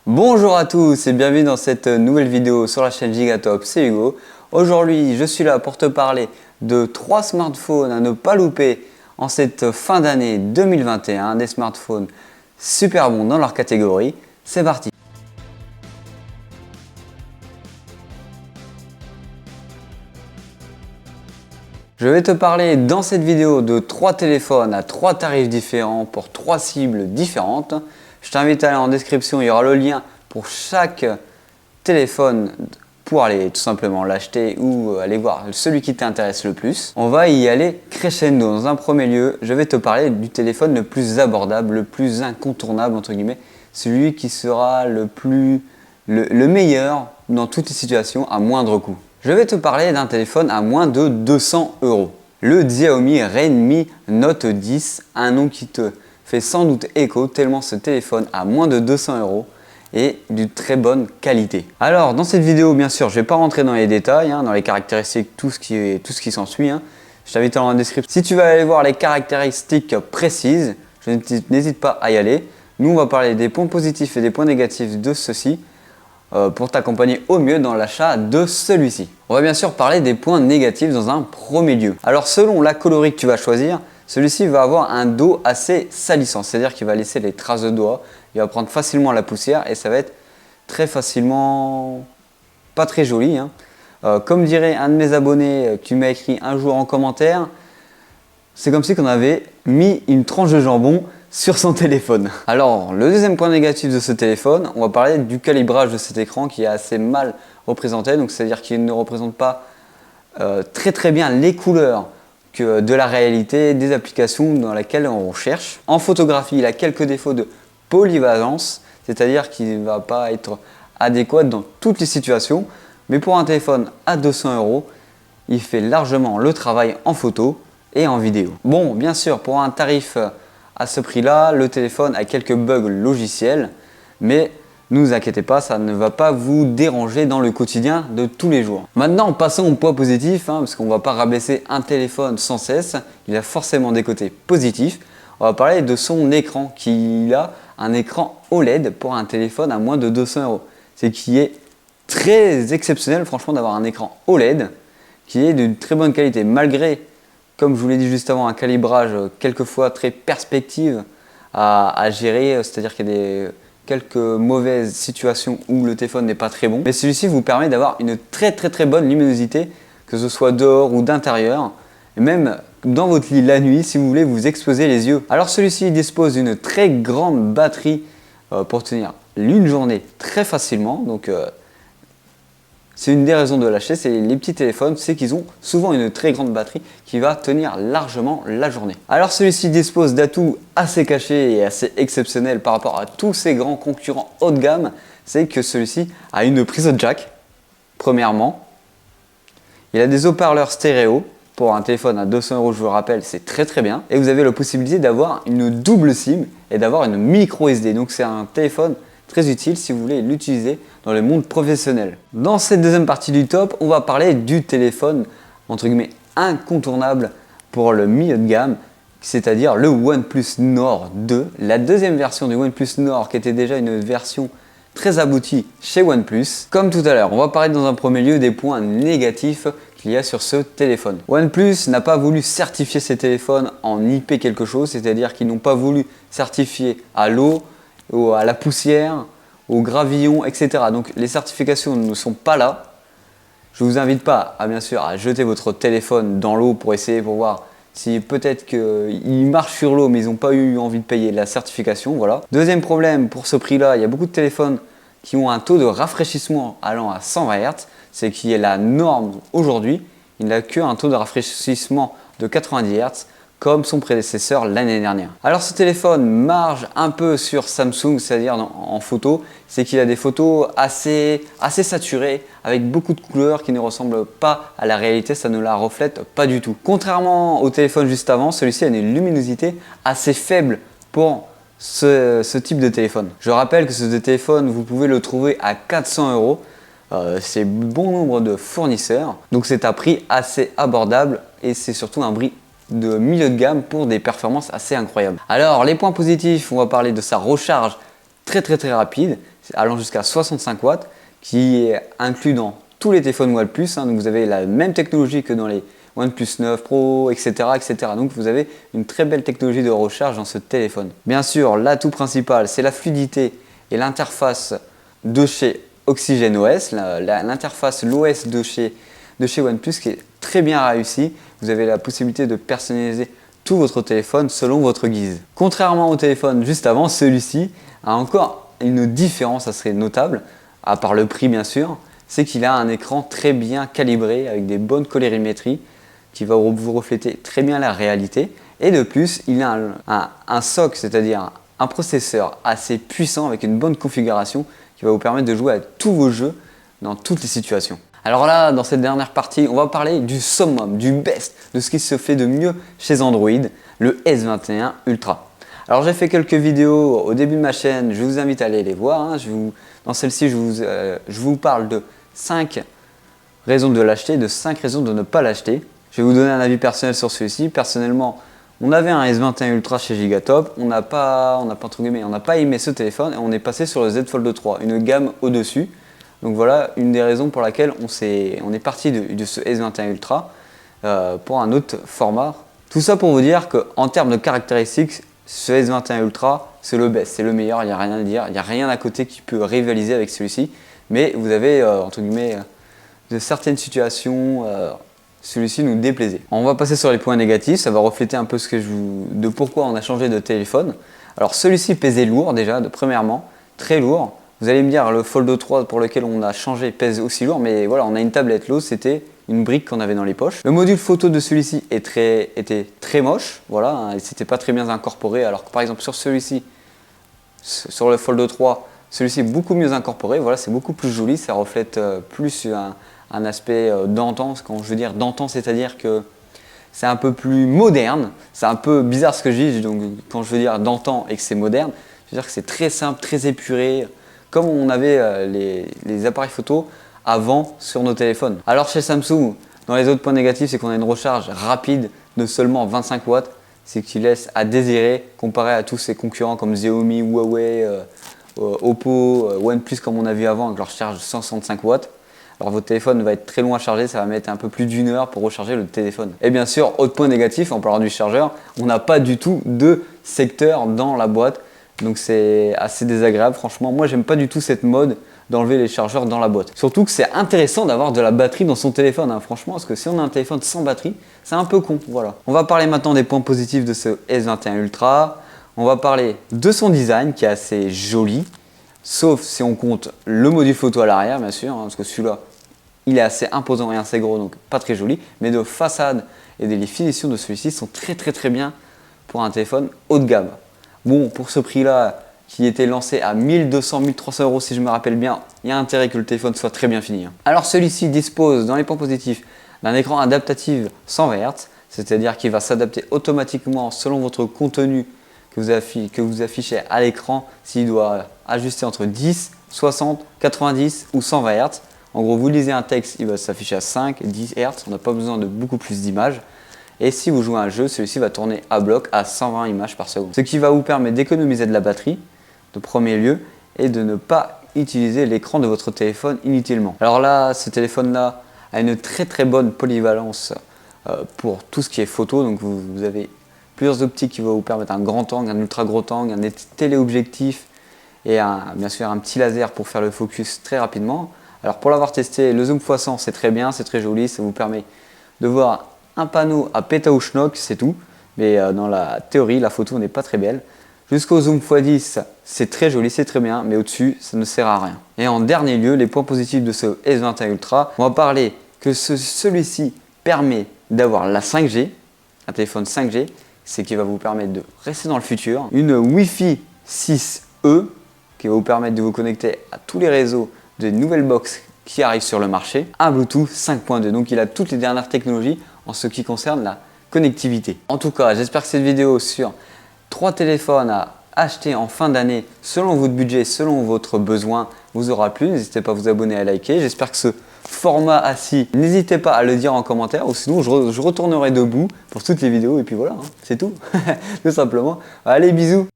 Bonjour à tous et bienvenue dans cette nouvelle vidéo sur la chaîne Gigatop, c'est Hugo. Aujourd'hui, je suis là pour te parler de 3 smartphones à ne pas louper en cette fin d'année 2021, des smartphones super bons dans leur catégorie. C'est parti! Je vais te parler dans cette vidéo de 3 téléphones à 3 tarifs différents pour 3 cibles différentes. Je t'invite à aller en description, il y aura le lien pour chaque téléphone pour aller tout simplement l'acheter ou aller voir celui qui t'intéresse le plus. On va y aller crescendo. Dans un premier lieu, je vais te parler du téléphone le plus abordable, le plus incontournable entre guillemets, celui qui sera le meilleur dans toutes les situations à moindre coût. Je vais te parler d'un téléphone à moins de 200 €. Le Xiaomi Redmi Note 10, un nom qui te fait sans doute écho tellement ce téléphone à moins de 200 € et d'une très bonne qualité. Alors dans cette vidéo, bien sûr, je ne vais pas rentrer dans les détails, dans les caractéristiques, tout ce qui s'ensuit. Je t'invite à aller en description. Si tu veux aller voir les caractéristiques précises, n'hésite pas à y aller. Nous, on va parler des points positifs et des points négatifs de ceci pour t'accompagner au mieux dans l'achat de celui-ci. On va bien sûr parler des points négatifs dans un premier lieu. Alors selon la coloris que tu vas choisir, celui-ci va avoir un dos assez salissant, c'est-à-dire qu'il va laisser les traces de doigts, il va prendre facilement la poussière et ça va être très facilement pas très joli. Comme dirait un de mes abonnés qui m'a écrit un jour en commentaire, c'est comme si on avait mis une tranche de jambon sur son téléphone. Alors le deuxième point négatif de ce téléphone, on va parler du calibrage de cet écran qui est assez mal représenté, donc c'est-à-dire qu'il ne représente pas très bien les couleurs de la réalité des applications dans lesquelles on cherche. En photographie, il a quelques défauts de polyvalence, c'est-à-dire qu'il ne va pas être adéquat dans toutes les situations, mais pour un téléphone à 200 €, il fait largement le travail en photo et en vidéo. Bon, bien sûr, pour un tarif à ce prix-là, le téléphone a quelques bugs logiciels, mais ne vous inquiétez pas, ça ne va pas vous déranger dans le quotidien de tous les jours. Maintenant, passons au point positif, parce qu'on ne va pas rabaisser un téléphone sans cesse. Il a forcément des côtés positifs. On va parler de son écran, qui a un écran OLED pour un téléphone à moins de 200 €. C'est qui est très exceptionnel, franchement, d'avoir un écran OLED qui est d'une très bonne qualité, malgré, comme je vous l'ai dit juste avant, un calibrage quelquefois très perspective à gérer, c'est-à-dire qu'il y a quelques mauvaises situations où le téléphone n'est pas très bon. Mais celui-ci vous permet d'avoir une très bonne luminosité, que ce soit dehors ou d'intérieur, et même dans votre lit la nuit si vous voulez vous exposer les yeux. Alors celui-ci dispose d'une très grande batterie pour tenir une journée très facilement. Donc c'est une des raisons de l'acheter, c'est les petits téléphones, c'est qu'ils ont souvent une très grande batterie qui va tenir largement la journée. Alors celui-ci dispose d'atouts assez cachés et assez exceptionnels par rapport à tous ses grands concurrents haut de gamme, c'est que celui-ci a une prise jack, premièrement. Il a des haut-parleurs stéréo, pour un téléphone à 200 €, je vous le rappelle, c'est très bien. Et vous avez la possibilité d'avoir une double SIM et d'avoir une micro SD, donc c'est un téléphone très utile si vous voulez l'utiliser dans le monde professionnel. Dans cette deuxième partie du top, on va parler du téléphone entre guillemets incontournable pour le milieu de gamme, c'est-à-dire le OnePlus Nord 2, la deuxième version du OnePlus Nord qui était déjà une version très aboutie chez OnePlus. Comme tout à l'heure, on va parler dans un premier lieu des points négatifs qu'il y a sur ce téléphone. OnePlus n'a pas voulu certifier ses téléphones en IP quelque chose, c'est-à-dire qu'ils n'ont pas voulu certifier à l'eau, à la poussière, au gravillon, etc. Donc les certifications ne sont pas là. Je ne vous invite pas bien sûr à jeter votre téléphone dans l'eau pour essayer pour voir si peut-être qu'il marche sur l'eau mais ils n'ont pas eu envie de payer la certification. Voilà. Deuxième problème, pour ce prix-là, il y a beaucoup de téléphones qui ont un taux de rafraîchissement allant à 120 Hz, c'est qui est la norme aujourd'hui. Il n'a qu'un taux de rafraîchissement de 90 Hz. Comme son prédécesseur l'année dernière. Alors ce téléphone marche un peu sur Samsung, c'est-à-dire en photo, c'est qu'il a des photos assez saturées, avec beaucoup de couleurs qui ne ressemblent pas à la réalité, ça ne la reflète pas du tout. Contrairement au téléphone juste avant, celui-ci a une luminosité assez faible pour ce type de téléphone. Je rappelle que ce téléphone, vous pouvez le trouver à 400 €. C'est bon nombre de fournisseurs, donc c'est un prix assez abordable et c'est surtout un prix de milieu de gamme pour des performances assez incroyables. Alors les points positifs, on va parler de sa recharge très rapide, allant jusqu'à 65 watts qui est inclus dans tous les téléphones OnePlus. Donc vous avez la même technologie que dans les OnePlus 9 Pro, etc., etc. Donc vous avez une très belle technologie de recharge dans ce téléphone. Bien sûr, l'atout principal, c'est la fluidité et l'interface de chez OxygenOS, l'interface, l'OS de chez OnePlus qui est très bien réussie. Vous avez la possibilité de personnaliser tout votre téléphone selon votre guise. Contrairement au téléphone juste avant, celui-ci a encore une différence assez notable, à part le prix bien sûr, c'est qu'il a un écran très bien calibré avec des bonnes colorimétries qui va vous refléter très bien la réalité. Et de plus, il a un SoC, c'est-à-dire un processeur assez puissant avec une bonne configuration qui va vous permettre de jouer à tous vos jeux dans toutes les situations. Alors là, dans cette dernière partie, on va parler du summum, du best, de ce qui se fait de mieux chez Android, le S21 Ultra. Alors j'ai fait quelques vidéos au début de ma chaîne, je vous invite à aller les voir. Dans celle-ci, je vous parle de 5 raisons de l'acheter, de 5 raisons de ne pas l'acheter. Je vais vous donner un avis personnel sur celui-ci. Personnellement, on avait un S21 Ultra chez Gigatop, on n'a pas aimé ce téléphone et on est passé sur le Z Fold 3, une gamme au-dessus. Donc voilà une des raisons pour laquelle on est parti de ce S21 Ultra pour un autre format. Tout ça pour vous dire qu'en termes de caractéristiques, ce S21 Ultra, c'est le best, c'est le meilleur, il n'y a rien à dire, il n'y a rien à côté qui peut rivaliser avec celui-ci. Mais vous avez, entre guillemets, de certaines situations, celui-ci nous déplaisait. On va passer sur les points négatifs, ça va refléter un peu de pourquoi on a changé de téléphone. Alors celui-ci pesait lourd déjà, premièrement, très lourd. Vous allez me dire, le Fold 3 pour lequel on a changé pèse aussi lourd, mais voilà, on a une tablette, l'autre c'était une brique qu'on avait dans les poches. Le module photo de celui-ci était très moche, voilà, hein, et c'était pas très bien incorporé, alors que par exemple sur celui-ci, sur le Fold 3, celui-ci est beaucoup mieux incorporé, voilà, c'est beaucoup plus joli, ça reflète plus un aspect d'antan. Quand je veux dire d'antan, c'est-à-dire que c'est un peu plus moderne, c'est un peu bizarre ce que je dis, donc quand je veux dire d'antan et que c'est moderne, je veux dire que c'est très simple, très épuré, comme on avait les appareils photo avant sur nos téléphones. Alors chez Samsung, dans les autres points négatifs, c'est qu'on a une recharge rapide de seulement 25 watts, ce qui laisse à désirer comparé à tous ses concurrents comme Xiaomi, Huawei, Oppo, OnePlus comme on a vu avant avec leur charge de 165 watts. Alors votre téléphone va être très long à charger, ça va mettre un peu plus d'1 heure pour recharger le téléphone. Et bien sûr, autre point négatif, en parlant du chargeur, on n'a pas du tout de secteur dans la boîte. Donc c'est assez désagréable, franchement. Moi, j'aime pas du tout cette mode d'enlever les chargeurs dans la boîte. Surtout que c'est intéressant d'avoir de la batterie dans son téléphone, hein, franchement, parce que si on a un téléphone sans batterie, c'est un peu con, voilà. On va parler maintenant des points positifs de ce S21 Ultra. On va parler de son design qui est assez joli, sauf si on compte le module photo à l'arrière, bien sûr, hein, parce que celui-là, il est assez imposant et assez gros, donc pas très joli. Mais de façade et les finitions de celui-ci sont très bien pour un téléphone haut de gamme. Bon, pour ce prix-là, qui était lancé à 1200-1300 euros si je me rappelle bien, il y a intérêt que le téléphone soit très bien fini. Alors celui-ci dispose, dans les points positifs, d'un écran adaptatif 120 Hz, c'est-à-dire qu'il va s'adapter automatiquement selon votre contenu que vous affichez à l'écran, s'il doit ajuster entre 10, 60, 90 ou 120 Hz. En gros, vous lisez un texte, il va s'afficher à 5, 10 Hz, on n'a pas besoin de beaucoup plus d'images. Et si vous jouez à un jeu, celui-ci va tourner à bloc à 120 images par seconde. Ce qui va vous permettre d'économiser de la batterie, de premier lieu, et de ne pas utiliser l'écran de votre téléphone inutilement. Alors là, ce téléphone-là a une très bonne polyvalence pour tout ce qui est photo. Donc vous avez plusieurs optiques qui vont vous permettre un grand angle, un ultra gros angle, un téléobjectif et bien sûr un petit laser pour faire le focus très rapidement. Alors pour l'avoir testé, le zoom x100 c'est très bien, c'est très joli, ça vous permet de voir un panneau à pétaouchnok, c'est tout. Mais dans la théorie, la photo n'est pas très belle. Jusqu'au zoom x10, c'est très joli, c'est très bien, mais au-dessus, ça ne sert à rien. Et en dernier lieu, les points positifs de ce S21 Ultra, on va parler que celui-ci permet d'avoir la 5G, un téléphone 5G, c'est qui va vous permettre de rester dans le futur. Une Wi-Fi 6E, qui va vous permettre de vous connecter à tous les réseaux de nouvelles box qui arrivent sur le marché. Un Bluetooth 5.2, donc il a toutes les dernières technologies en ce qui concerne la connectivité. En tout cas, j'espère que cette vidéo sur 3 téléphones à acheter en fin d'année selon votre budget, selon votre besoin vous aura plu. N'hésitez pas à vous abonner, à liker. J'espère que ce format assis, n'hésitez pas à le dire en commentaire ou sinon je retournerai debout pour toutes les vidéos et puis voilà, hein, c'est tout, tout simplement. Allez, bisous!